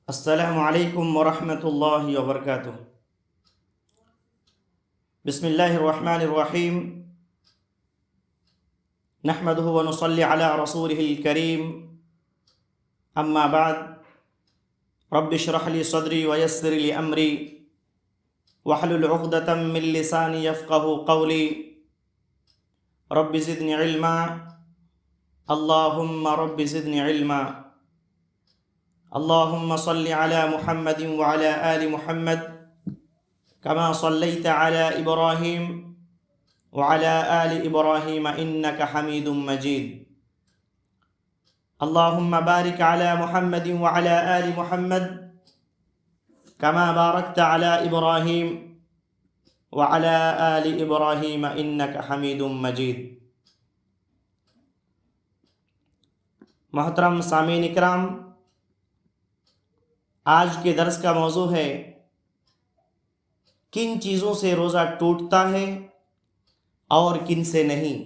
السلام علیکم ورحمۃ اللہ وبرکاتہ۔ بسم اللہ الرحمن الرحیم، نحمده ونصلی علی رسوله الکریم، اما بعد، رب اشرح لی صدری ویسر لی امری واحلل عقدۃ من لسانی یفقهوا قولی، رب زدنی علما، اللہم رب زدنی علما۔ اللهم صل على محمد وعلى آل محمد كما صليت على إبراهيم وعلى آل إبراهيم إنك حميد مجيد۔ اللهم بارك على محمد وعلى آل محمد كما باركت على إبراهيم وعلى آل إبراهيم إنك حميد مجيد۔ محترم سامعین اکرام، آج کے درس کا موضوع ہے کن چیزوں سے روزہ ٹوٹتا ہے اور کن سے نہیں۔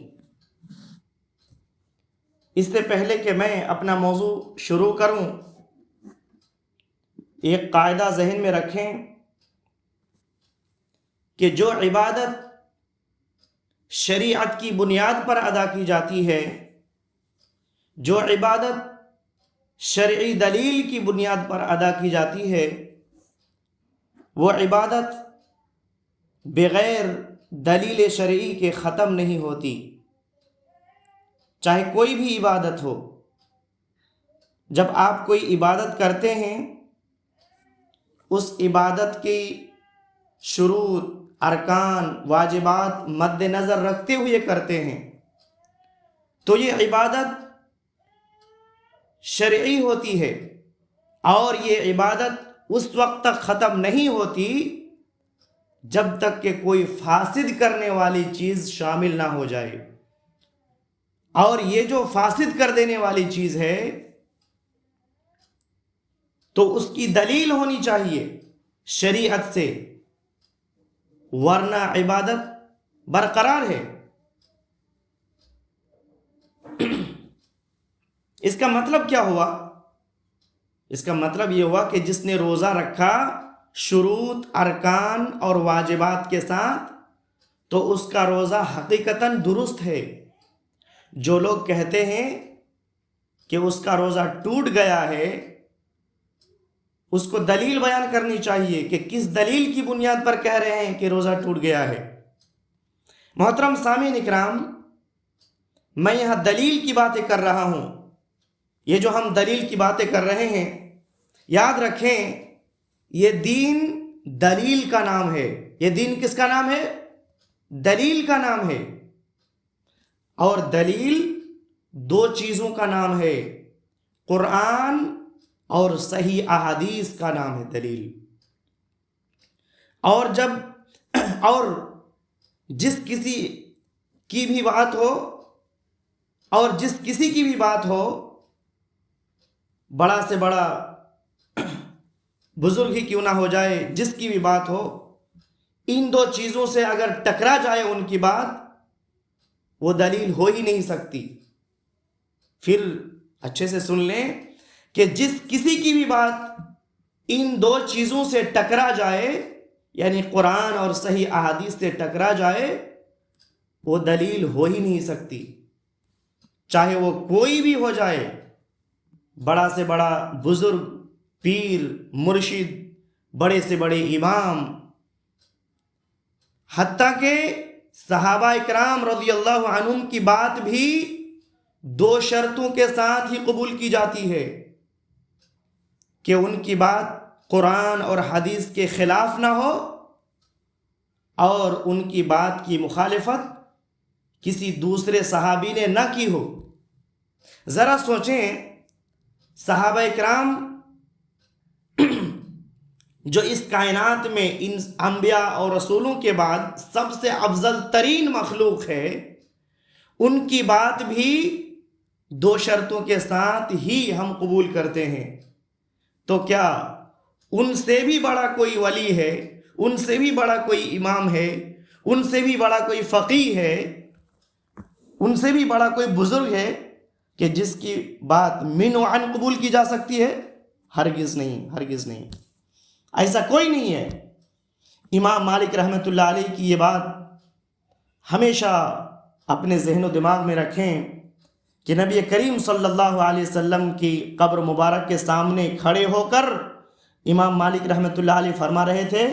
اس سے پہلے کہ میں اپنا موضوع شروع کروں، ایک قاعدہ ذہن میں رکھیں کہ جو عبادت شریعت کی بنیاد پر ادا کی جاتی ہے، جو عبادت شرعی دلیل کی بنیاد پر ادا کی جاتی ہے، وہ عبادت بغیر دلیل شرعی کے ختم نہیں ہوتی، چاہے کوئی بھی عبادت ہو۔ جب آپ کوئی عبادت کرتے ہیں، اس عبادت کی شروط، ارکان، واجبات مد نظر رکھتے ہوئے کرتے ہیں تو یہ عبادت شرعی ہوتی ہے، اور یہ عبادت اس وقت تک ختم نہیں ہوتی جب تک کہ کوئی فاسد کرنے والی چیز شامل نہ ہو جائے۔ اور یہ جو فاسد کر دینے والی چیز ہے تو اس کی دلیل ہونی چاہیے شریعت سے، ورنہ عبادت برقرار ہے۔ اس کا مطلب کیا ہوا؟ اس کا مطلب یہ ہوا کہ جس نے روزہ رکھا شروط، ارکان اور واجبات کے ساتھ، تو اس کا روزہ حقیقتاً درست ہے۔ جو لوگ کہتے ہیں کہ اس کا روزہ ٹوٹ گیا ہے، اس کو دلیل بیان کرنی چاہیے کہ کس دلیل کی بنیاد پر کہہ رہے ہیں کہ روزہ ٹوٹ گیا ہے۔ محترم سامعین اکرام، میں یہاں دلیل کی باتیں کر رہا ہوں۔ یہ جو ہم دلیل کی باتیں کر رہے ہیں، یاد رکھیں یہ دین دلیل کا نام ہے۔ یہ دین کس کا نام ہے؟ دلیل کا نام ہے۔ اور دلیل دو چیزوں کا نام ہے، قرآن اور صحیح احادیث کا نام ہے دلیل۔ اور جس کسی کی بھی بات ہو، اور جس کسی کی بھی بات ہو، بڑا سے بڑا بزرگ ہی کیوں نہ ہو جائے، جس کی بھی بات ہو، ان دو چیزوں سے اگر ٹکرا جائے ان کی بات، وہ دلیل ہو ہی نہیں سکتی۔ پھر اچھے سے سن لیں کہ جس کسی کی بھی بات ان دو چیزوں سے ٹکرا جائے، یعنی قرآن اور صحیح احادیث سے ٹکرا جائے، وہ دلیل ہو ہی نہیں سکتی، چاہے وہ کوئی بھی ہو جائے، بڑا سے بڑا بزرگ، پیر، مرشد، بڑے سے بڑے امام، حتیٰ کہ صحابہ اکرام رضی اللہ عنہم کی بات بھی دو شرطوں کے ساتھ ہی قبول کی جاتی ہے کہ ان کی بات قرآن اور حدیث کے خلاف نہ ہو، اور ان کی بات کی مخالفت کسی دوسرے صحابی نے نہ کی ہو۔ ذرا سوچیں، صحابہ اکرام جو اس کائنات میں ان انبیاء اور رسولوں کے بعد سب سے افضل ترین مخلوق ہے، ان کی بات بھی دو شرطوں کے ساتھ ہی ہم قبول کرتے ہیں۔ تو کیا ان سے بھی بڑا کوئی ولی ہے، ان سے بھی بڑا کوئی امام ہے، ان سے بھی بڑا کوئی فقیہ ہے، ان سے بھی بڑا کوئی بزرگ ہے کہ جس کی بات من و عن قبول کی جا سکتی ہے؟ ہرگز نہیں، ہرگز نہیں، ایسا کوئی نہیں ہے۔ امام مالک رحمۃ اللہ علیہ کی یہ بات ہمیشہ اپنے ذہن و دماغ میں رکھیں کہ نبی کریم صلی اللہ علیہ وسلم کی قبر مبارک کے سامنے کھڑے ہو کر امام مالک رحمۃ اللہ علیہ فرما رہے تھے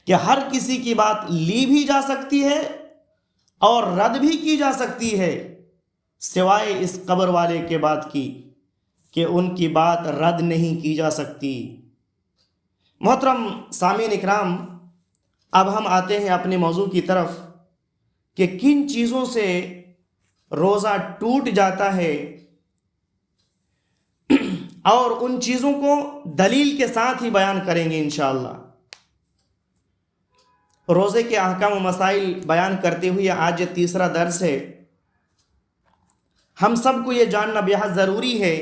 کہ ہر کسی کی بات لی بھی جا سکتی ہے اور رد بھی کی جا سکتی ہے، سوائے اس قبر والے کے بات کی کہ ان کی بات رد نہیں کی جا سکتی۔ محترم سامعین اکرام، اب ہم آتے ہیں اپنے موضوع کی طرف کہ کن چیزوں سے روزہ ٹوٹ جاتا ہے، اور ان چیزوں کو دلیل کے ساتھ ہی بیان کریں گے انشاءاللہ۔ روزے کے احکام و مسائل بیان کرتے ہوئے آج یہ تیسرا درس ہے۔ ہم سب کو یہ جاننا بے حد ضروری ہے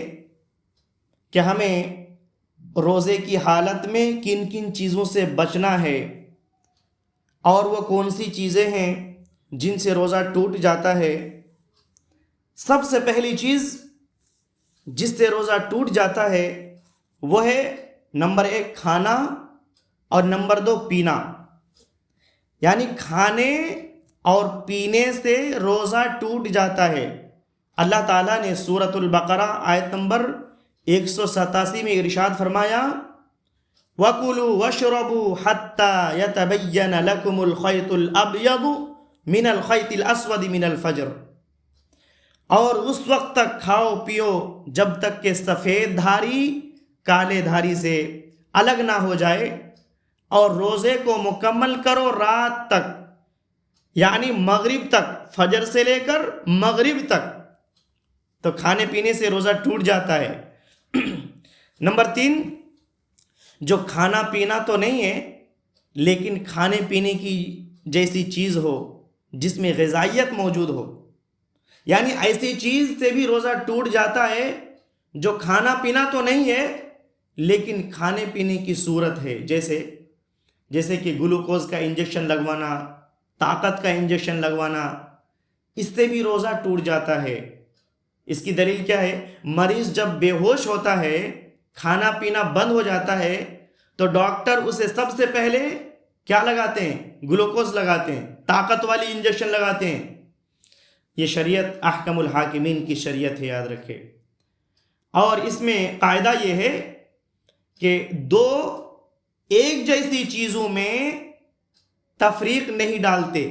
کہ ہمیں روزے کی حالت میں کن کن چیزوں سے بچنا ہے، اور وہ کون سی چیزیں ہیں جن سے روزہ ٹوٹ جاتا ہے۔ سب سے پہلی چیز جس سے روزہ ٹوٹ جاتا ہے وہ ہے نمبر 1 کھانا، اور نمبر 2 پینا۔ یعنی کھانے اور پینے سے روزہ ٹوٹ جاتا ہے۔ اللہ تعالیٰ نے سورۃ البقرہ آیت نمبر 187 میں ارشاد فرمایا وَكُلُوا وَاشْرَبُوا حَتَّى يَتَبَيَّنَ لَكُمُ الْخَيْطُ الْأَبْيَضُ مِنَ الْخَيْطِ الْأَسْوَدِ مِنَ الْفَجْرِ، اور اس وقت تک کھاؤ پیو جب تک کہ سفید دھاری کالے دھاری سے الگ نہ ہو جائے، اور روزے کو مکمل کرو رات تک، یعنی مغرب تک، فجر سے لے کر مغرب تک۔ تو کھانے پینے سے روزہ ٹوٹ جاتا ہے۔ نمبر 3، جو کھانا پینا تو نہیں ہے لیکن کھانے پینے کی جیسی چیز ہو جس میں غذائیت موجود ہو، یعنی ایسی چیز سے بھی روزہ ٹوٹ جاتا ہے جو کھانا پینا تو نہیں ہے لیکن کھانے پینے کی صورت ہے، جیسے کہ گلوکوز کا انجیکشن لگوانا، طاقت کا انجیکشن لگوانا، اس سے بھی روزہ ٹوٹ جاتا ہے۔ اس کی دلیل کیا ہے؟ مریض جب بے ہوش ہوتا ہے، کھانا پینا بند ہو جاتا ہے، تو ڈاکٹر اسے سب سے پہلے کیا لگاتے ہیں؟ گلوکوز لگاتے ہیں، طاقت والی انجیکشن لگاتے ہیں۔ یہ شریعت احکم الحاکمین کی شریعت ہے، یاد رکھے۔ اور اس میں قاعدہ یہ ہے کہ دو ایک جیسی چیزوں میں تفریق نہیں ڈالتے،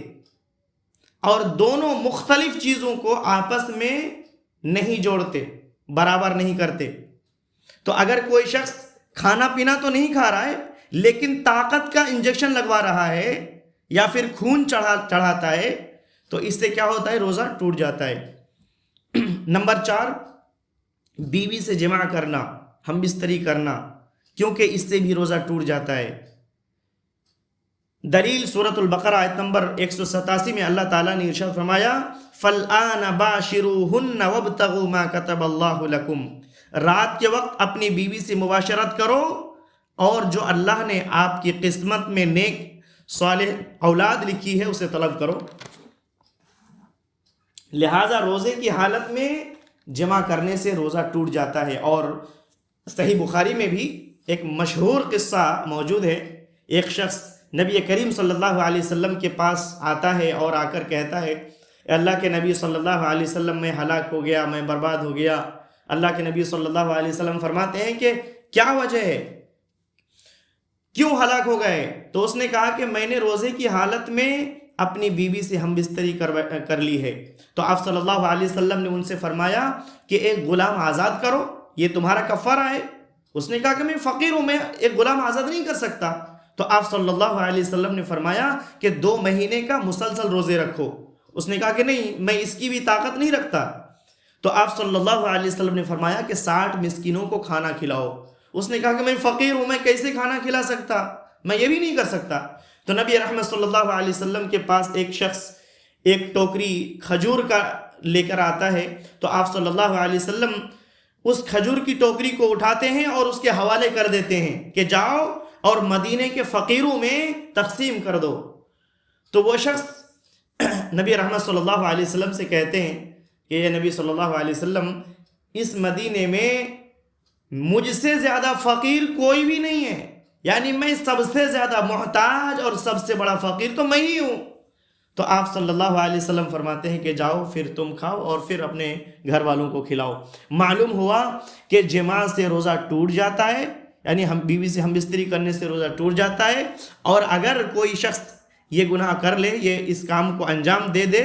اور دونوں مختلف چیزوں کو آپس میں نہیں جوڑتے، برابر نہیں کرتے۔ تو اگر کوئی شخص کھانا پینا تو نہیں کھا رہا ہے لیکن طاقت کا انجیکشن لگوا رہا ہے یا پھر خون چڑھاتا ہے، تو اس سے کیا ہوتا ہے؟ روزہ ٹوٹ جاتا ہے۔ نمبر 4، بیوی سے جماع کرنا، ہم بستری کرنا، کیونکہ اس سے بھی روزہ ٹوٹ جاتا ہے۔ دلیل سورۃ البقرہ آیت نمبر 187 میں اللہ تعالیٰ نے ارشاد فرمایا فَالْآنَ بَاشِرُوهُنَّ وَابْتَغُوا مَا كَتَبَ اللَّهُ لَكُمْ، رات کے وقت اپنی بیوی سے مباشرت کرو اور جو اللہ نے آپ کی قسمت میں نیک صالح اولاد لکھی ہے اسے طلب کرو۔ لہٰذا روزے کی حالت میں جمع کرنے سے روزہ ٹوٹ جاتا ہے۔ اور صحیح بخاری میں بھی ایک مشہور قصہ موجود ہے۔ ایک شخص نبی کریم صلی اللہ علیہ وسلم کے پاس آتا ہے اور آ کر کہتا ہے اے اللہ کے نبی صلی اللہ علیہ وسلم، میں ہلاک ہو گیا، میں برباد ہو گیا۔ اللہ کے نبی صلی اللہ علیہ وسلم فرماتے ہیں کہ کیا وجہ ہے، کیوں ہلاک ہو گئے؟ تو اس نے کہا کہ میں نے روزے کی حالت میں اپنی بیوی سے ہم بستری کر لی ہے۔ تو آپ صلی اللہ علیہ وسلم نے ان سے فرمایا کہ ایک غلام آزاد کرو، یہ تمہارا کفارہ ہے۔ اس نے کہا کہ میں فقیر ہوں، میں ایک غلام آزاد نہیں کر سکتا۔ تو آپ صلی اللہ علیہ وسلم نے فرمایا کہ 2 مہینے کا مسلسل روزے رکھو۔ اس نے کہا کہ نہیں، میں اس کی بھی طاقت نہیں رکھتا۔ تو آپ صلی اللہ علیہ وسلم نے فرمایا کہ 60 مسکینوں کو کھانا کھلاؤ۔ اس نے کہا کہ میں فقیر ہوں، میں کیسے کھانا کھلا سکتا، میں یہ بھی نہیں کر سکتا۔ تو نبی رحمت صلی اللہ علیہ وسلم کے پاس ایک شخص ایک ٹوکری کھجور کا لے کر آتا ہے، تو آپ صلی اللہ علیہ وسلم اس کھجور کی ٹوکری کو اٹھاتے ہیں اور اس کے حوالے کر دیتے ہیں کہ جاؤ اور مدینے کے فقیروں میں تقسیم کر دو۔ تو وہ شخص نبی رحمت صلی اللہ علیہ وسلم سے کہتے ہیں کہ یہ نبی صلی اللہ علیہ وسلم، اس مدینے میں مجھ سے زیادہ فقیر کوئی بھی نہیں ہے، یعنی میں سب سے زیادہ محتاج اور سب سے بڑا فقیر تو میں ہی ہوں۔ تو آپ صلی اللہ علیہ وسلم فرماتے ہیں کہ جاؤ پھر تم کھاؤ اور پھر اپنے گھر والوں کو کھلاؤ۔ معلوم ہوا کہ جماع سے روزہ ٹوٹ جاتا ہے، یعنی ہم بیوی سے ہم بستری کرنے سے روزہ ٹوٹ جاتا ہے، اور اگر کوئی شخص یہ گناہ کر لے، یہ اس کام کو انجام دے دے،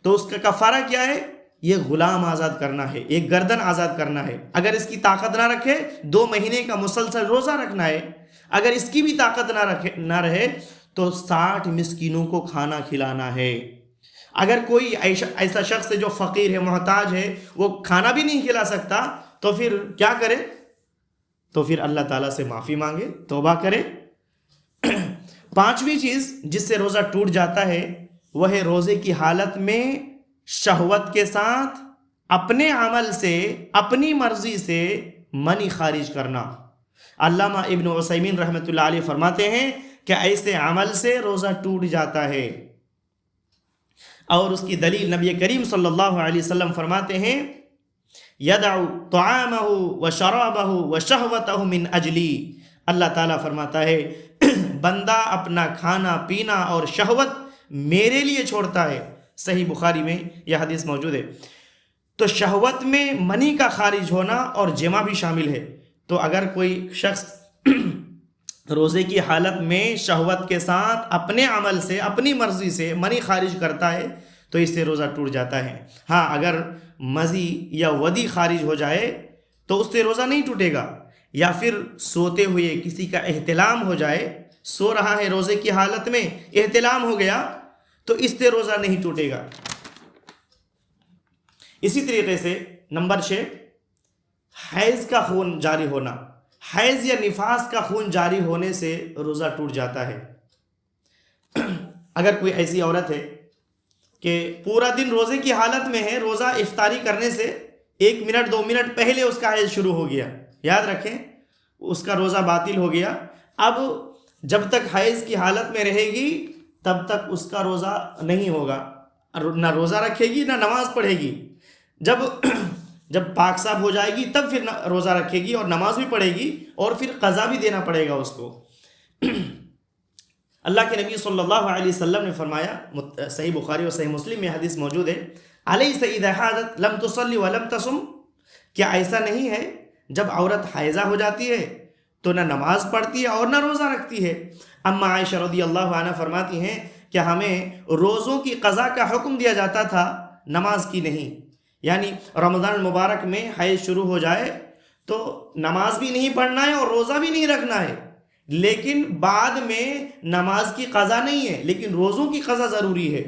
تو اس کا کفارہ کیا ہے؟ یہ غلام آزاد کرنا ہے، ایک گردن آزاد کرنا ہے۔ اگر اس کی طاقت نہ رکھے 2 مہینے کا مسلسل روزہ رکھنا ہے۔ اگر اس کی بھی طاقت نہ رہے تو 60 مسکینوں کو کھانا کھلانا ہے۔ اگر کوئی ایسا شخص ہے جو فقیر ہے، محتاج ہے، وہ کھانا بھی نہیں کھلا سکتا، تو پھر کیا کرے؟ تو پھر اللہ تعالیٰ سے معافی مانگے، توبہ کرے۔ 5ویں چیز جس سے روزہ ٹوٹ جاتا ہے وہ ہے روزے کی حالت میں شہوت کے ساتھ اپنے عمل سے، اپنی مرضی سے منی خارج کرنا۔ علامہ ابن عثیمین رحمۃ اللہ علیہ فرماتے ہیں کہ ایسے عمل سے روزہ ٹوٹ جاتا ہے، اور اس کی دلیل نبی کریم صلی اللہ علیہ وسلم فرماتے ہیں یدع طعامہ وشرابہ وشہوتہ من اجلی۔ اللہ تعالیٰ فرماتا ہے بندہ اپنا کھانا پینا اور شہوت میرے لیے چھوڑتا ہے۔ صحیح بخاری میں یہ حدیث موجود ہے۔ تو شہوت میں منی کا خارج ہونا اور جمع بھی شامل ہے۔ تو اگر کوئی شخص روزے کی حالت میں شہوت کے ساتھ اپنے عمل سے، اپنی مرضی سے منی خارج کرتا ہے تو اس سے روزہ ٹوٹ جاتا ہے۔ ہاں، اگر مزی یا ودی خارج ہو جائے تو اس سے روزہ نہیں ٹوٹے گا، یا پھر سوتے ہوئے کسی کا احتلام ہو جائے، سو رہا ہے روزے کی حالت میں، احتلام ہو گیا تو اس سے روزہ نہیں ٹوٹے گا۔ اسی طریقے سے نمبر 6، حیض کا خون جاری ہونا۔ حیض یا نفاس کا خون جاری ہونے سے روزہ ٹوٹ جاتا ہے۔ اگر کوئی ایسی عورت ہے کہ پورا دن روزے کی حالت میں ہے، روزہ افطاری کرنے سے 1 منٹ 2 منٹ پہلے اس کا حیض شروع ہو گیا، یاد رکھیں اس کا روزہ باطل ہو گیا۔ اب جب تک حیض کی حالت میں رہے گی تب تک اس کا روزہ نہیں ہوگا، نہ روزہ رکھے گی نہ نماز پڑھے گی۔ جب پاک صاف ہو جائے گی تب پھر روزہ رکھے گی اور نماز بھی پڑھے گی، اور پھر قضا بھی دینا پڑے گا اس کو۔ اللہ کے نبی صلی اللہ علیہ وسلم نے فرمایا، صحیح بخاری اور صحیح مسلم میں حدیث موجود ہے، الیس اذا حاضت لم تصلی ولم تصم، کیا ایسا نہیں ہے جب عورت حائضہ ہو جاتی ہے تو نہ نماز پڑھتی ہے اور نہ روزہ رکھتی ہے؟ اما عائشہ رضی اللہ عنہ فرماتی ہیں کہ ہمیں روزوں کی قضا کا حکم دیا جاتا تھا، نماز کی نہیں۔ یعنی رمضان المبارک میں حیض شروع ہو جائے تو نماز بھی نہیں پڑھنا ہے اور روزہ بھی نہیں رکھنا ہے، لیکن بعد میں نماز کی قضا نہیں ہے لیکن روزوں کی قضا ضروری ہے۔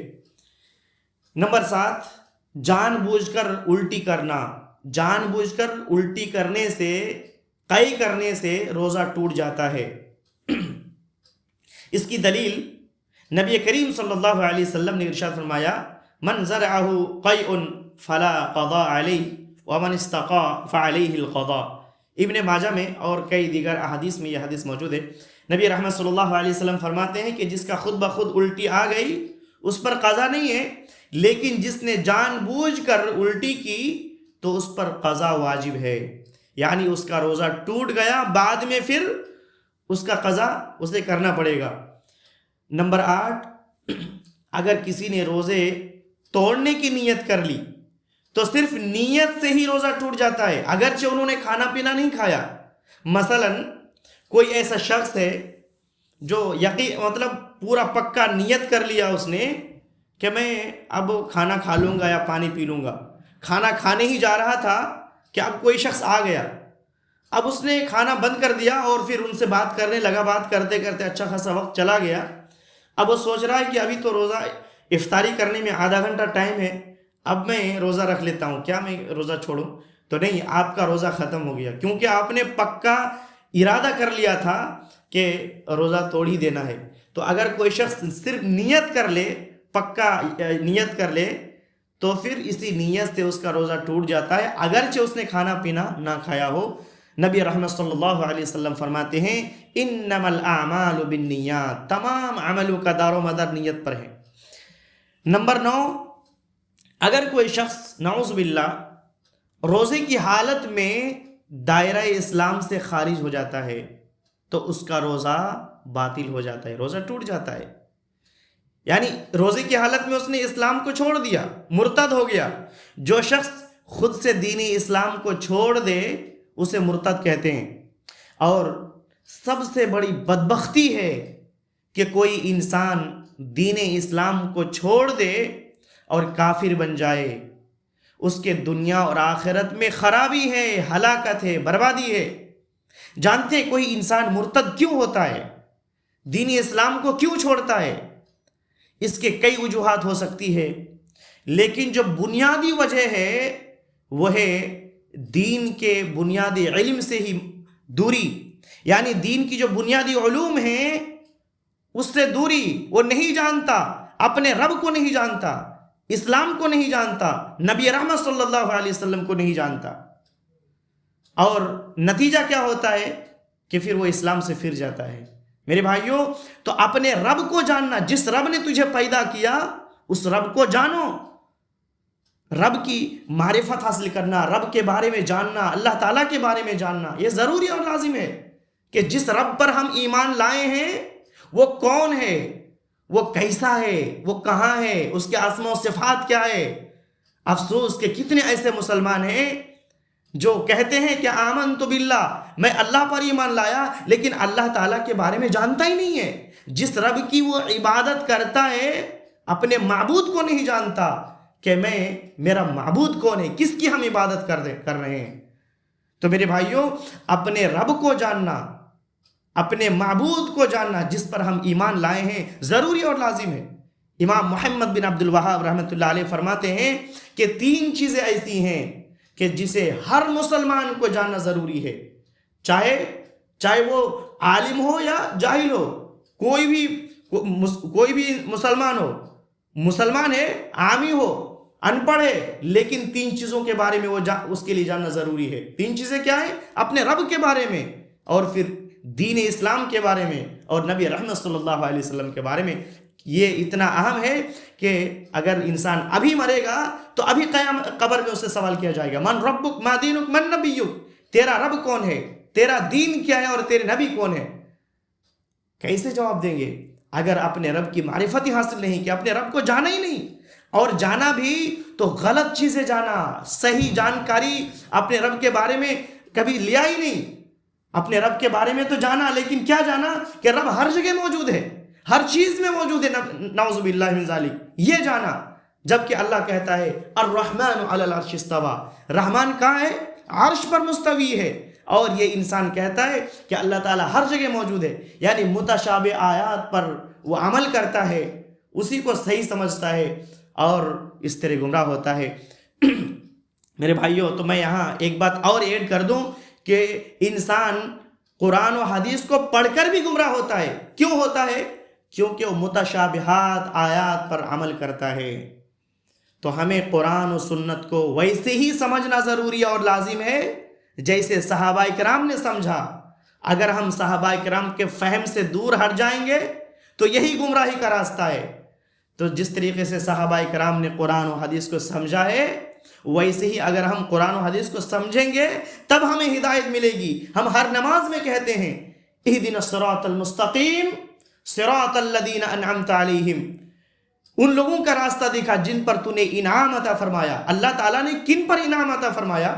نمبر 7، جان بوجھ کر الٹی کرنا۔ جان بوجھ کر الٹی کرنے سے، قے کرنے سے روزہ ٹوٹ جاتا ہے۔ اس کی دلیل نبی کریم صلی اللہ علیہ وسلم نے ارشاد فرمایا، من زرعہ قیء فلا قضاء علیہ ومن استقا فعلیہ القضاء۔ ابن ماجہ میں اور کئی دیگر احادیث میں یہ حدیث موجود ہے۔ نبی رحمت صلی اللہ علیہ وسلم فرماتے ہیں کہ جس کا خود بخود الٹی آ گئی اس پر قضا نہیں ہے، لیکن جس نے جان بوجھ کر الٹی کی تو اس پر قضا واجب ہے، یعنی اس کا روزہ ٹوٹ گیا، بعد میں پھر اس کا قضا اسے کرنا پڑے گا۔ نمبر 8، اگر کسی نے روزے توڑنے کی نیت کر لی تو صرف نیت سے ہی روزہ ٹوٹ جاتا ہے، اگرچہ انہوں نے کھانا پینا نہیں کھایا۔ مثلا کوئی ایسا شخص ہے جو پورا پکا نیت کر لیا اس نے کہ میں اب کھانا کھا لوں گا یا پانی پی لوں گا، کھانا کھانے ہی جا رہا تھا کہ اب کوئی شخص آ گیا، اب اس نے کھانا بند کر دیا اور پھر ان سے بات کرنے لگا، بات کرتے کرتے اچھا خاصا وقت چلا گیا، اب وہ سوچ رہا ہے کہ ابھی تو روزہ افطاری کرنے میں آدھا گھنٹہ ٹائم ہے، اب میں روزہ رکھ لیتا ہوں، کیا میں روزہ چھوڑوں؟ تو نہیں، آپ کا روزہ ختم ہو گیا، کیونکہ آپ نے پکا ارادہ کر لیا تھا کہ روزہ توڑ ہی دینا ہے۔ تو اگر کوئی شخص صرف نیت کر لے، پکا نیت کر لے، تو پھر اسی نیت سے اس کا روزہ ٹوٹ جاتا ہے، اگرچہ اس نے کھانا پینا نہ کھایا ہو۔ نبی رحمت صلی اللہ علیہ وسلم فرماتے ہیں، انما الاعمال بالنیات، تمام عملوں کا دار و مدار نیت پر ہے۔ نمبر 9، اگر کوئی شخص نعوذ باللہ روزے کی حالت میں دائرہ اسلام سے خارج ہو جاتا ہے تو اس کا روزہ باطل ہو جاتا ہے، روزہ ٹوٹ جاتا ہے. یعنی روزے کی حالت میں اس نے اسلام کو چھوڑ دیا، مرتد ہو گیا. جو شخص خود سے دین اسلام کو چھوڑ دے اسے مرتد کہتے ہیں. اور سب سے بڑی بدبختی ہے کہ کوئی انسان دین اسلام کو چھوڑ دے اور کافر بن جائے. اس کے دنیا اور آخرت میں خرابی ہے، ہلاکت ہے، بربادی ہے. جانتے ہیں کوئی انسان مرتد کیوں ہوتا ہے، دین اسلام کو کیوں چھوڑتا ہے؟ اس کے کئی وجوہات ہو سکتی ہے، لیکن جو بنیادی وجہ ہے وہ ہے دین کے بنیادی علم سے ہی دوری. یعنی دین کی جو بنیادی علوم ہیں اس سے دوری. وہ نہیں جانتا، اپنے رب کو نہیں جانتا، اسلام کو نہیں جانتا، نبی رحمت صلی اللہ علیہ وسلم کو نہیں جانتا. اور نتیجہ کیا ہوتا ہے کہ پھر وہ اسلام سے پھر جاتا ہے. میرے بھائیوں، تو اپنے رب کو جاننا، جس رب نے تجھے پیدا کیا اس رب کو جانو. رب کی معرفت حاصل کرنا، رب کے بارے میں جاننا، اللہ تعالیٰ کے بارے میں جاننا یہ ضروری اور لازم ہے کہ جس رب پر ہم ایمان لائے ہیں وہ کون ہے، وہ کیسا ہے، وہ کہاں ہے، اس کے اسماء و صفات کیا ہے. افسوس کہ کتنے ایسے مسلمان ہیں جو کہتے ہیں کہ آمنت باللہ، میں اللہ پر ایمان لایا، لیکن اللہ تعالیٰ کے بارے میں جانتا ہی نہیں ہے. جس رب کی وہ عبادت کرتا ہے اپنے معبود کو نہیں جانتا کہ میرا معبود کون ہے، کس کی ہم عبادت کر رہے ہیں. تو میرے بھائیوں، اپنے رب کو جاننا، اپنے معبود کو جاننا جس پر ہم ایمان لائے ہیں ضروری اور لازم ہے. امام محمد بن عبد الوہاب رحمۃ اللہ علیہ فرماتے ہیں کہ 3 چیزیں ایسی ہیں کہ جسے ہر مسلمان کو جاننا ضروری ہے، چاہے وہ عالم ہو یا جاہل ہو، کوئی بھی مسلمان ہے، عامی ہو، ان پڑھ ہے، لیکن 3 چیزوں کے بارے میں اس کے لیے جاننا ضروری ہے. 3 چیزیں کیا ہیں؟ اپنے رب کے بارے میں، اور پھر دین اسلام کے بارے میں، اور نبی رحمت صلی اللہ علیہ وسلم کے بارے میں. یہ اتنا اہم ہے کہ اگر انسان ابھی مرے گا تو ابھی قبر میں اس سے سوال کیا جائے گا، من ربک ما دینک من نبیک، تیرا رب کون ہے، تیرا دین کیا ہے، اور تیرے نبی کون ہے. کیسے جواب دیں گے اگر اپنے رب کی معرفت ہی حاصل نہیں کی، اپنے رب کو جانا ہی نہیں، اور جانا بھی تو غلط چیزیں جانا، صحیح جانکاری اپنے رب کے بارے میں کبھی لیا ہی نہیں. اپنے رب کے بارے میں تو جانا، لیکن کیا جانا کہ رب ہر جگہ موجود ہے، ہر چیز میں موجود ہے، نعوذ باللہ من ذالک، یہ جانا. جبکہ اللہ کہتا ہے الرحمن علی العرش استوی، رحمان کہاں ہے؟ عرش پر مستوی ہے. اور یہ انسان کہتا ہے کہ اللہ تعالیٰ ہر جگہ موجود ہے، یعنی متشابہ آیات پر وہ عمل کرتا ہے، اسی کو صحیح سمجھتا ہے اور اس طرح گمراہ ہوتا ہے. میرے بھائیوں، تو میں یہاں ایک بات اور ایڈ کر دوں کہ انسان قرآن و حدیث کو پڑھ کر بھی گمراہ ہوتا ہے. کیوں ہوتا ہے؟ کیونکہ وہ متشابہات آیات پر عمل کرتا ہے. تو ہمیں قرآن و سنت کو ویسے ہی سمجھنا ضروری اور لازم ہے جیسے صحابہ کرام نے سمجھا. اگر ہم صحابہ کرام کے فہم سے دور ہٹ جائیں گے تو یہی گمراہی کا راستہ ہے. تو جس طریقے سے صحابہ کرام نے قرآن و حدیث کو سمجھا ہے، ویسے ہی اگر ہم قرآن و حدیث کو سمجھیں گے تب ہمیں ہدایت ملے گی. ہم ہر نماز میں کہتے ہیں اہدنا الصراط المستقیم صراط الذین انعمت علیہم، ان لوگوں کا راستہ دکھا جن پر تو نے انعام عطا فرمایا. اللہ تعالیٰ نے کن پر انعام عطا فرمایا؟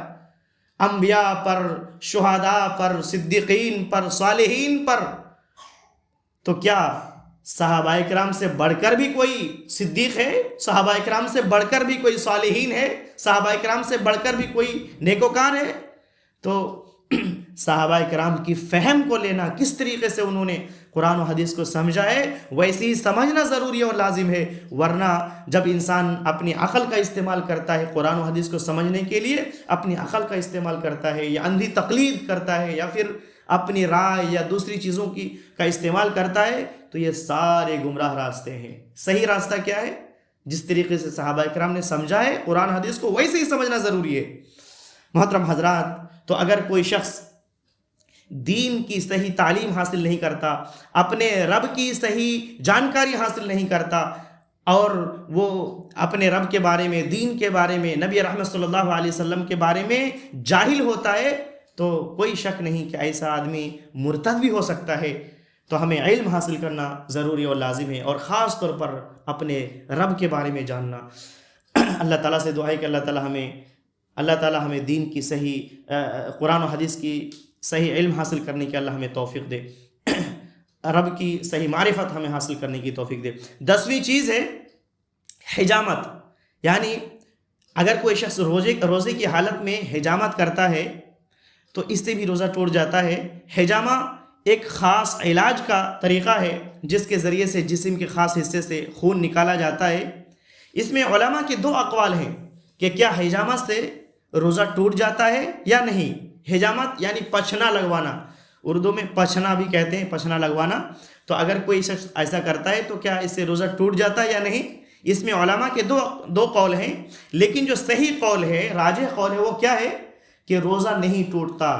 انبیاء پر، شہداء پر، صدیقین پر، صالحین پر. تو کیا صحابہ کرام سے بڑھ کر بھی کوئی صدیق ہے؟ صحابہ کرام سے بڑھ کر بھی کوئی صالحین ہے؟ صحابہ کرام سے بڑھ کر بھی کوئی نیکوکار ہے؟ تو صحابہ کرام کی فہم کو لینا، کس طریقے سے انہوں نے قرآن و حدیث کو سمجھا ہے، ویسے ہی سمجھنا ضروری اور لازم ہے. ورنہ جب انسان اپنی عقل کا استعمال کرتا ہے قرآن و حدیث کو سمجھنے کے لیے، اپنی عقل کا استعمال کرتا ہے یا اندھی تقلید کرتا ہے یا پھر اپنی رائے یا دوسری چیزوں کا استعمال کرتا ہے، تو یہ سارے گمراہ راستے ہیں. صحیح راستہ کیا ہے؟ جس طریقے سے صحابہ کرام نے سمجھا ہے قرآن حدیث کو، ویسے ہی سمجھنا ضروری ہے. محترم حضرات، تو اگر کوئی شخص دین کی صحیح تعلیم حاصل نہیں کرتا، اپنے رب کی صحیح جانکاری حاصل نہیں کرتا، اور وہ اپنے رب کے بارے میں، دین کے بارے میں، نبی رحمت صلی اللہ علیہ وسلم کے بارے میں جاہل ہوتا ہے، تو کوئی شک نہیں کہ ایسا آدمی مرتد بھی ہو سکتا ہے۔ تو ہمیں علم حاصل کرنا ضروری اور لازم ہے، اور خاص طور پر اپنے رب کے بارے میں جاننا۔ اللہ تعالیٰ سے دعا ہے کہ اللہ تعالیٰ ہمیں دین کی صحیح قرآن و حدیث کی صحیح علم حاصل کرنے کی اللہ ہمیں توفیق دے، رب کی صحیح معرفت ہمیں حاصل کرنے کی توفیق دے۔ 10ویں چیز ہے حجامت، یعنی اگر کوئی شخص روزے کی حالت میں حجامت کرتا ہے تو اس سے بھی روزہ ٹوٹ جاتا ہے۔ حجامہ ایک خاص علاج کا طریقہ ہے جس کے ذریعے سے جسم کے خاص حصے سے خون نکالا جاتا ہے۔ اس میں علماء کے 2 اقوال ہیں کہ کیا حجامت سے روزہ ٹوٹ جاتا ہے یا نہیں۔ حجامت یعنی پچھنا لگوانا، اردو میں پچھنا بھی کہتے ہیں، پچھنا لگوانا۔ تو اگر کوئی شخص ایسا کرتا ہے تو کیا اس سے روزہ ٹوٹ جاتا ہے یا نہیں؟ اس میں علماء کے دو قول ہیں، لیکن جو صحیح قول ہے، راجح قول ہے، وہ کیا ہے کہ روزہ نہیں ٹوٹتا،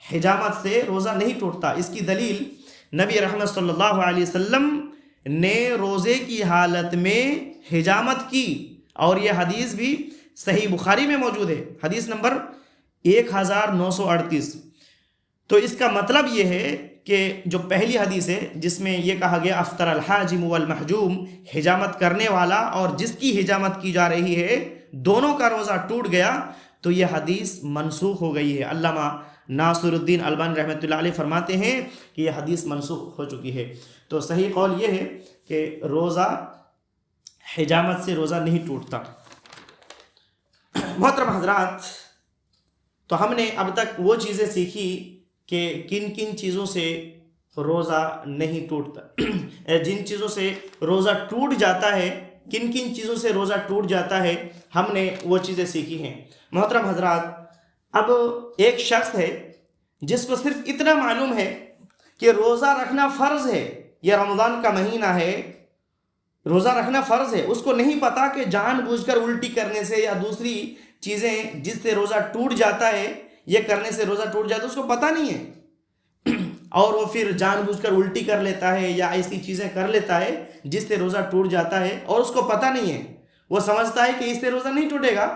حجامت سے روزہ نہیں ٹوٹتا۔ اس کی دلیل نبی رحمت صلی اللہ علیہ وسلم نے روزے کی حالت میں حجامت کی، اور یہ حدیث بھی صحیح بخاری میں موجود ہے، حدیث نمبر 1938۔ تو اس کا مطلب یہ ہے کہ جو پہلی حدیث ہے جس میں یہ کہا گیا افطر الحاجم والمحجوم، حجامت کرنے والا اور جس کی حجامت کی جا رہی ہے دونوں کا روزہ ٹوٹ گیا، تو یہ حدیث منسوخ ہو گئی ہے۔ علامہ ناصر الدین البانی رحمۃ اللہ علیہ فرماتے ہیں کہ یہ حدیث منسوخ ہو چکی ہے۔ تو صحیح قول یہ ہے کہ روزہ حجامت سے روزہ نہیں ٹوٹتا۔ محترم حضرات، تو ہم نے اب تک وہ چیزیں سیکھی کہ کن کن چیزوں سے روزہ نہیں ٹوٹتا، جن چیزوں سے روزہ ٹوٹ جاتا ہے، کن کن چیزوں سے روزہ ٹوٹ جاتا ہے، ہم نے وہ چیزیں سیکھی ہیں۔ محترم حضرات، اب ایک شخص ہے جس کو صرف اتنا معلوم ہے کہ روزہ رکھنا فرض ہے، یہ رمضان کا مہینہ ہے، روزہ رکھنا فرض ہے، اس کو نہیں پتا کہ جان بوجھ کر الٹی کرنے سے یا دوسری چیزیں جس سے روزہ ٹوٹ جاتا ہے، یہ کرنے سے روزہ ٹوٹ جاتا ہے، اس کو پتہ نہیں ہے، اور وہ پھر جان بوجھ کر الٹی کر لیتا ہے یا ایسی چیزیں کر لیتا ہے جس سے روزہ ٹوٹ جاتا ہے، اور اس کو پتہ نہیں ہے، وہ سمجھتا ہے کہ اس سے روزہ نہیں ٹوٹے گا۔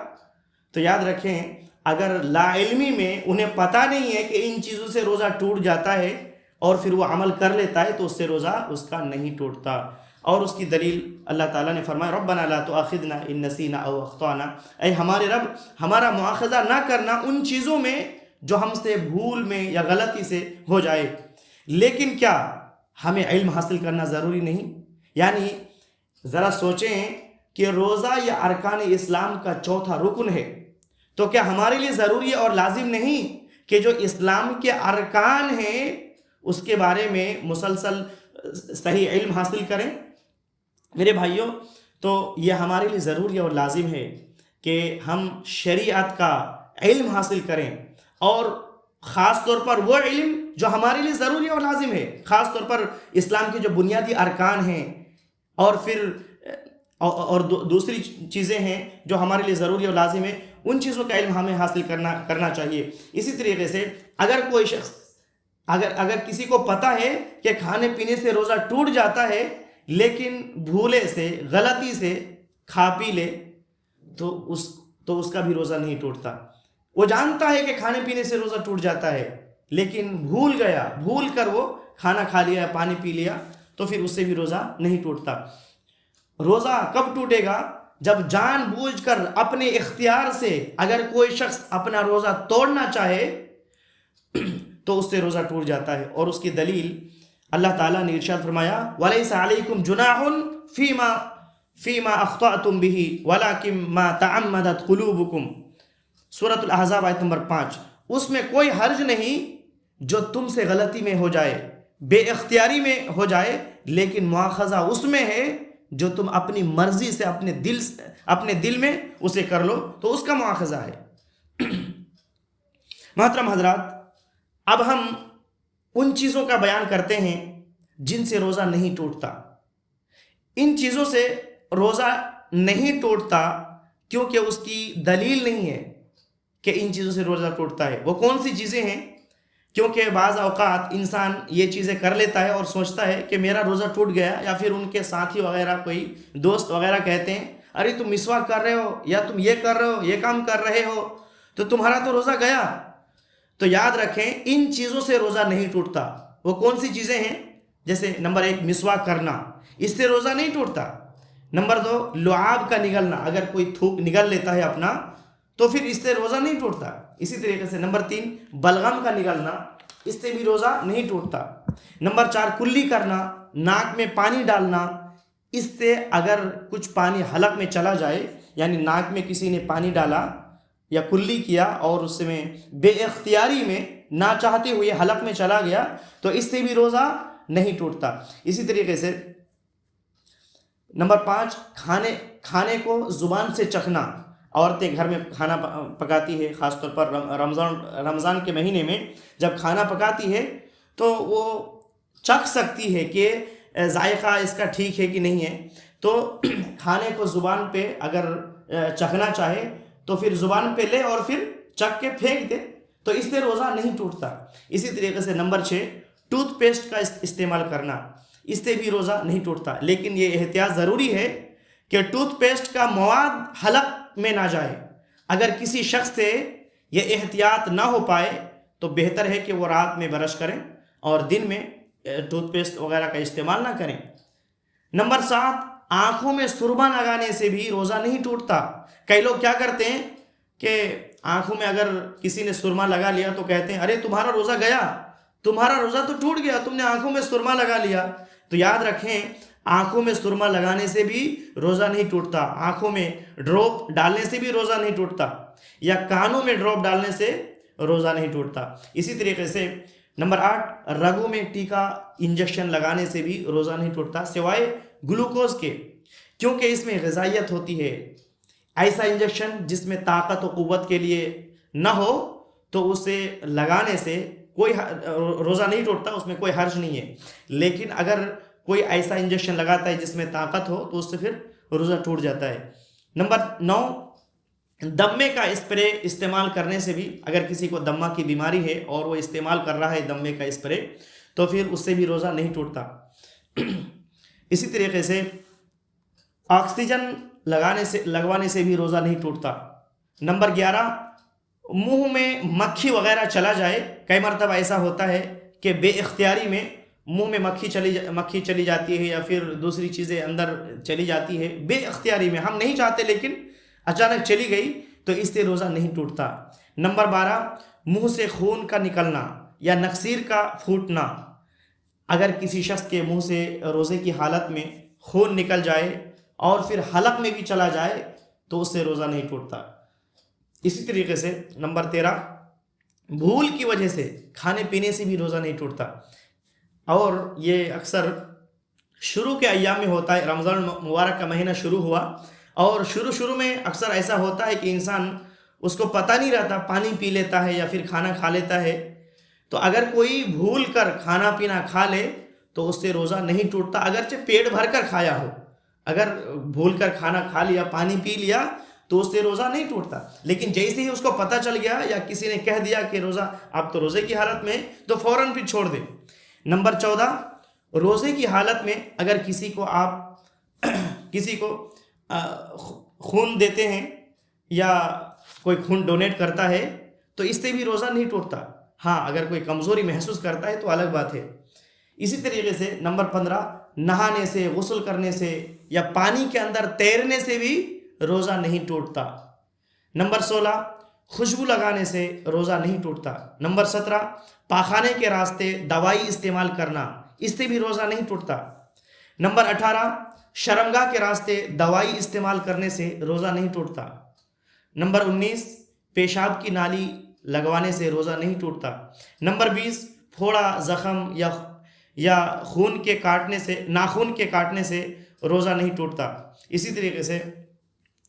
تو یاد رکھیں، اگر لا علمی میں انہیں پتہ نہیں ہے کہ ان چیزوں سے روزہ ٹوٹ جاتا ہے اور پھر وہ عمل کر لیتا ہے، تو اس سے روزہ اس کا نہیں ٹوٹتا۔ اور اس کی دلیل اللہ تعالیٰ نے فرمایا ربنا لا تؤاخذنا ان نسینا او اخطانا، اے ہمارے رب ہمارا مؤاخذہ نہ کرنا ان چیزوں میں جو ہم سے بھول میں یا غلطی سے ہو جائے۔ لیکن کیا ہمیں علم حاصل کرنا ضروری نہیں؟ یعنی ذرا سوچیں کہ روزہ یا ارکان اسلام کا چوتھا رکن ہے، تو کیا ہمارے لیے ضروری اور لازم نہیں کہ جو اسلام کے ارکان ہیں اس کے بارے میں مسلسل صحیح علم حاصل کریں؟ میرے بھائیوں، تو یہ ہمارے لیے ضروری اور لازم ہے کہ ہم شریعت کا علم حاصل کریں، اور خاص طور پر وہ علم جو ہمارے لیے ضروری اور لازم ہے، خاص طور پر اسلام کے جو بنیادی ارکان ہیں، اور پھر اور دوسری چیزیں ہیں جو ہمارے لیے ضروری اور لازم ہے، ان چیزوں کا علم ہمیں حاصل کرنا چاہیے۔ اسی طریقے سے اگر کوئی شخص اگر کسی کو پتہ ہے کہ کھانے پینے سے روزہ ٹوٹ جاتا ہے، لیکن بھولے سے غلطی سے کھا پی لے، تو اس کا بھی روزہ نہیں ٹوٹتا۔ وہ جانتا ہے کہ کھانے پینے سے روزہ ٹوٹ جاتا ہے، لیکن بھول کر وہ کھانا کھا لیا، پانی پی لیا، تو پھر اس سے بھی روزہ نہیں ٹوٹتا۔ روزہ کب ٹوٹے گا؟ جب جان بوجھ کر اپنے اختیار سے اگر کوئی شخص اپنا روزہ توڑنا چاہے تو اس سے روزہ ٹوٹ جاتا ہے۔ اور اس کی دلیل اللہ تعالیٰ نے ارشاد فرمایا وَلَيْسَ عَلَيْكُمْ جُنَاحٌ فِيمَا أَخْطَأْتُمْ بِهِ وَلَكِنْ مَا تَعَمَّدَتْ قُلُوبُكُمْ، سورۃ الاحزاب آیت نمبر 5۔ اس میں کوئی حرج نہیں جو تم سے غلطی میں ہو جائے، بے اختیاری میں ہو جائے، لیکن مواخذہ اس میں ہے جو تم اپنی مرضی سے اپنے دل میں اسے کر لو، تو اس کا مواخذہ ہے۔ محترم حضرات، اب ہم ان چیزوں کا بیان کرتے ہیں جن سے روزہ نہیں ٹوٹتا۔ ان چیزوں سے روزہ نہیں ٹوٹتا کیونکہ اس کی دلیل نہیں ہے کہ ان چیزوں سے روزہ ٹوٹتا ہے۔ وہ کون سی چیزیں ہیں؟ کیونکہ بعض اوقات انسان یہ چیزیں کر لیتا ہے اور سوچتا ہے کہ میرا روزہ ٹوٹ گیا، یا پھر ان کے ساتھی وغیرہ کوئی دوست وغیرہ کہتے ہیں ارے تم مسواک کر رہے ہو، یا تم یہ کر رہے ہو، یہ کام کر رہے ہو، تو تمہارا تو روزہ گیا۔ تو یاد رکھیں ان چیزوں سے روزہ نہیں ٹوٹتا. وہ کون سی چیزیں ہیں؟ جیسے نمبر 1 مسواک کرنا، اس سے روزہ نہیں ٹوٹتا. نمبر 2 لعاب کا نگلنا، اگر کوئی تھوک نگل لیتا ہے اپنا تو پھر اس سے روزہ نہیں ٹوٹتا. اسی طریقے سے نمبر 3 بلغم کا نگلنا، اس سے بھی روزہ نہیں ٹوٹتا. نمبر 4 کلی کرنا، ناک میں پانی ڈالنا، اس سے اگر کچھ پانی حلق میں چلا جائے، یعنی ناک میں کسی نے پانی ڈالا یا کلی کیا اور اس میں بے اختیاری میں نہ چاہتے ہوئے حلق میں چلا گیا تو اس سے بھی روزہ نہیں ٹوٹتا. اسی طریقے سے نمبر 5 کھانے کو زبان سے چکھنا. عورتیں گھر میں کھانا پکاتی ہے، خاص طور پر رمضان کے مہینے میں جب کھانا پکاتی ہے تو وہ چکھ سکتی ہے کہ ذائقہ اس کا ٹھیک ہے کہ نہیں ہے. تو کھانے کو زبان پہ اگر چکھنا چاہے تو پھر زبان پہ لے اور پھر چکھ کے پھینک دے تو اس سے روزہ نہیں ٹوٹتا. اسی طریقے سے نمبر 6 ٹوتھ پیسٹ کا استعمال کرنا، اس سے بھی روزہ نہیں ٹوٹتا. لیکن یہ احتیاط ضروری ہے کہ ٹوتھ پیسٹ کا مواد حلق میں نہ جائے. اگر کسی شخص سے یہ احتیاط نہ ہو پائے تو بہتر ہے کہ وہ رات میں برش کریں اور دن میں ٹوتھ پیسٹ وغیرہ کا استعمال نہ کریں. نمبر 7 آنکھوں میں سرما لگانے سے بھی روزہ نہیں ٹوٹتا. کئی لوگ کیا کرتے ہیں کہ آنکھوں میں اگر کسی نے سرما لگا لیا تو کہتے ہیں ارے تمہارا روزہ گیا، تمہارا روزہ تو ٹوٹ گیا، تم نے آنکھوں میں سرما لگا لیا. تو یاد رکھیں آنکھوں میں سرما لگانے سے بھی روزہ نہیں ٹوٹتا، آنکھوں میں ڈراپ ڈالنے سے بھی روزہ نہیں ٹوٹتا، یا کانوں میں ڈراپ ڈالنے سے روزہ نہیں ٹوٹتا. اسی طریقے سے نمبر 8 رگوں میں ٹیکا انجیکشن لگانے سے بھی روزہ نہیں ٹوٹتا سوائے گلوکوز کے، کیونکہ اس میں غذائیت ہوتی ہے. ایسا انجیکشن جس میں طاقت و قوت کے لیے نہ ہو تو اسے لگانے سے کوئی روزہ نہیں ٹوٹتا، اس میں کوئی حرج نہیں ہے. لیکن اگر کوئی ایسا انجیکشن لگاتا ہے جس میں طاقت ہو تو اس سے پھر روزہ ٹوٹ جاتا ہے. نمبر 9 دمے کا اسپرے استعمال کرنے سے بھی، اگر کسی کو دمہ کی بیماری ہے اور وہ استعمال کر رہا ہے دمے کا اسپرے تو پھر اس سے بھی روزہ نہیں ٹوٹتا. اسی طریقے سے آکسیجن لگوانے سے بھی روزہ نہیں ٹوٹتا. نمبر 11 منہ میں مکھی وغیرہ چلا جائے. کئی مرتبہ ایسا ہوتا ہے کہ بے اختیاری میں منہ میں مکھی چلی جاتی ہے یا پھر دوسری چیزیں اندر چلی جاتی ہے بے اختیاری میں، ہم نہیں چاہتے لیکن اچانک چلی گئی تو اس سے روزہ نہیں ٹوٹتا. نمبر 12 منہ سے خون کا نکلنا یا نکسیر کا پھوٹنا. اگر کسی شخص کے منہ سے روزے کی حالت میں خون نکل جائے اور پھر حلق میں بھی چلا جائے تو اس سے روزہ نہیں ٹوٹتا. اسی طریقے سے نمبر 13 بھول کی وجہ سے کھانے پینے سے بھی روزہ نہیں ٹوٹتا. اور یہ اکثر شروع کے ایام میں ہوتا ہے. رمضان مبارک کا مہینہ شروع ہوا اور شروع میں اکثر ایسا ہوتا ہے کہ انسان اس کو پتہ نہیں رہتا، پانی پی لیتا ہے یا پھر کھانا کھا لیتا ہے. تو اگر کوئی بھول کر کھانا پینا کھا لے تو اس سے روزہ نہیں ٹوٹتا، اگرچہ پیٹ بھر کر کھایا ہو. اگر بھول کر کھانا کھا لیا، پانی پی لیا تو اس سے روزہ نہیں ٹوٹتا. لیکن جیسے ہی اس کو پتہ چل گیا یا کسی نے کہہ دیا کہ روزہ آپ تو روزے کی حالت میں تو فوراً پھر چھوڑ دے. نمبر 14 روزے کی حالت میں اگر کسی کو خون دیتے ہیں یا کوئی خون ڈونیٹ کرتا ہے تو اس سے بھی روزہ نہیں ٹوٹتا. ہاں اگر کوئی کمزوری محسوس کرتا ہے تو الگ بات ہے. اسی طریقے سے نمبر 15 نہانے سے، غسل کرنے سے یا پانی کے اندر تیرنے سے بھی روزہ نہیں ٹوٹتا. نمبر 16 خوشبو لگانے سے روزہ نہیں ٹوٹتا. نمبر 17 پاخانے کے راستے دوائی استعمال کرنا، اس سے بھی روزہ نہیں ٹوٹتا. نمبر 18 شرمگاہ کے راستے دوائی استعمال کرنے سے روزہ نہیں ٹوٹتا. نمبر 19 پیشاب کی نالی لگوانے سے روزہ نہیں ٹوٹتا. نمبر 20 پھوڑا، زخم یا ناخون کے کاٹنے سے روزہ نہیں ٹوٹتا. اسی طریقے سے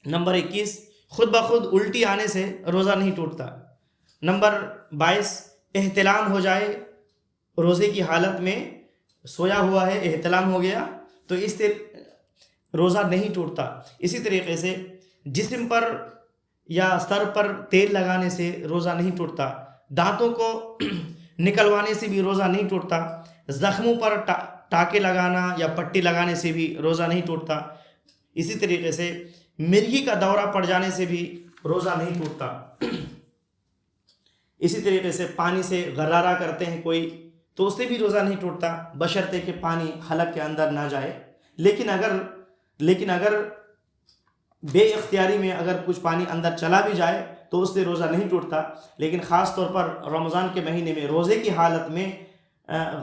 نمبر 21 خود بخود الٹی آنے سے روزہ نہیں ٹوٹتا. نمبر 22 احتلام ہو جائے، روزے کی حالت میں سویا ہوا ہے، احتلام ہو گیا تو اس سے روزہ نہیں ٹوٹتا. اسی طریقے سے جسم پر یا سر پر تیل لگانے سے روزہ نہیں ٹوٹتا. دانتوں کو نکلوانے سے بھی روزہ نہیں ٹوٹتا. زخموں پر ٹاکے لگانا یا پٹی لگانے سے بھی روزہ نہیں ٹوٹتا. اسی طریقے سے مرگی کا دورہ پڑ جانے سے بھی روزہ نہیں ٹوٹتا. اسی طریقے سے پانی سے غرارہ کرتے ہیں کوئی تو اس سے بھی روزہ نہیں ٹوٹتا بشرطے کہ پانی حلق کے اندر نہ جائے. لیکن اگر بے اختیاری میں اگر کچھ پانی اندر چلا بھی جائے تو اس سے روزہ نہیں ٹوٹتا. لیکن خاص طور پر رمضان کے مہینے میں روزے کی حالت میں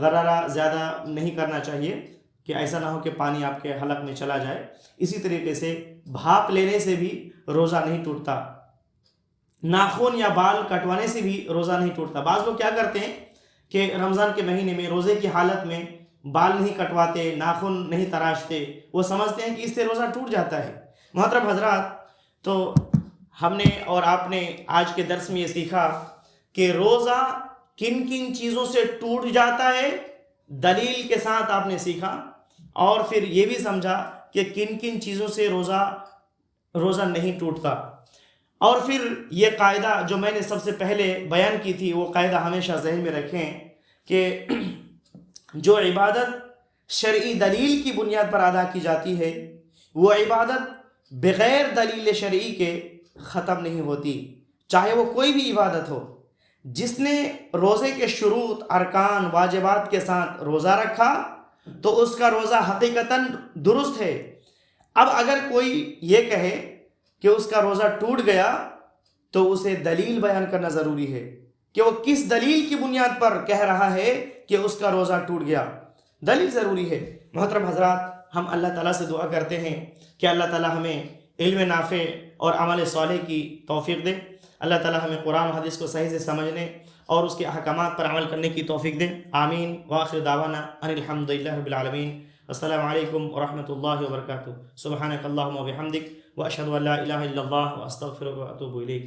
غرارہ زیادہ نہیں کرنا چاہیے کہ ایسا نہ ہو کہ پانی آپ کے حلق میں چلا جائے. اسی طریقے سے بھاپ لینے سے بھی روزہ نہیں ٹوٹتا. ناخن یا بال کٹوانے سے بھی روزہ نہیں ٹوٹتا. بعض لوگ کیا کرتے ہیں کہ رمضان کے مہینے میں روزے کی حالت میں بال نہیں کٹواتے, ناخن نہیں تراشتے, وہ سمجھتے ہیں کہ اس سے روزہ ٹوٹ جاتا ہے. محترم حضرات, تو ہم نے اور آپ نے آج کے درس میں یہ سیکھا کہ روزہ کن کن چیزوں سے ٹوٹ جاتا ہے, دلیل کے ساتھ آپ نے سیکھا, اور پھر یہ بھی سمجھا کہ کن کن چیزوں سے روزہ نہیں ٹوٹتا. اور پھر یہ قاعدہ جو میں نے سب سے پہلے بیان کی تھی وہ قاعدہ ہمیشہ ذہن میں رکھیں کہ جو عبادت شرعی دلیل کی بنیاد پر ادا کی جاتی ہے وہ عبادت بغیر دلیل شرعی کے ختم نہیں ہوتی, چاہے وہ کوئی بھی عبادت ہو. جس نے روزے کے شروط, ارکان, واجبات کے ساتھ روزہ رکھا تو اس کا روزہ حقیقتاً درست ہے. اب اگر کوئی یہ کہے کہ اس کا روزہ ٹوٹ گیا تو اسے دلیل بیان کرنا ضروری ہے کہ وہ کس دلیل کی بنیاد پر کہہ رہا ہے کہ اس کا روزہ ٹوٹ گیا. دلیل ضروری ہے. محترم حضرات, ہم اللہ تعالیٰ سے دعا کرتے ہیں کہ اللہ تعالیٰ ہمیں علم نافع اور عمل صالح کی توفیق دے. اللہ تعالیٰ ہمیں قرآن و حدیث کو صحیح سے سمجھنے اور اس کے احکامات پر عمل کرنے کی توفیق دے. آمین. وآخر دعوانا ان الحمد للہ رب العالمین. السلام علیکم ورحمۃ اللہ وبرکاتہ. سبحانک اللہم وبحمدک واشہد ان لا الہ الا اللہ واستغفرک واتوب الیک.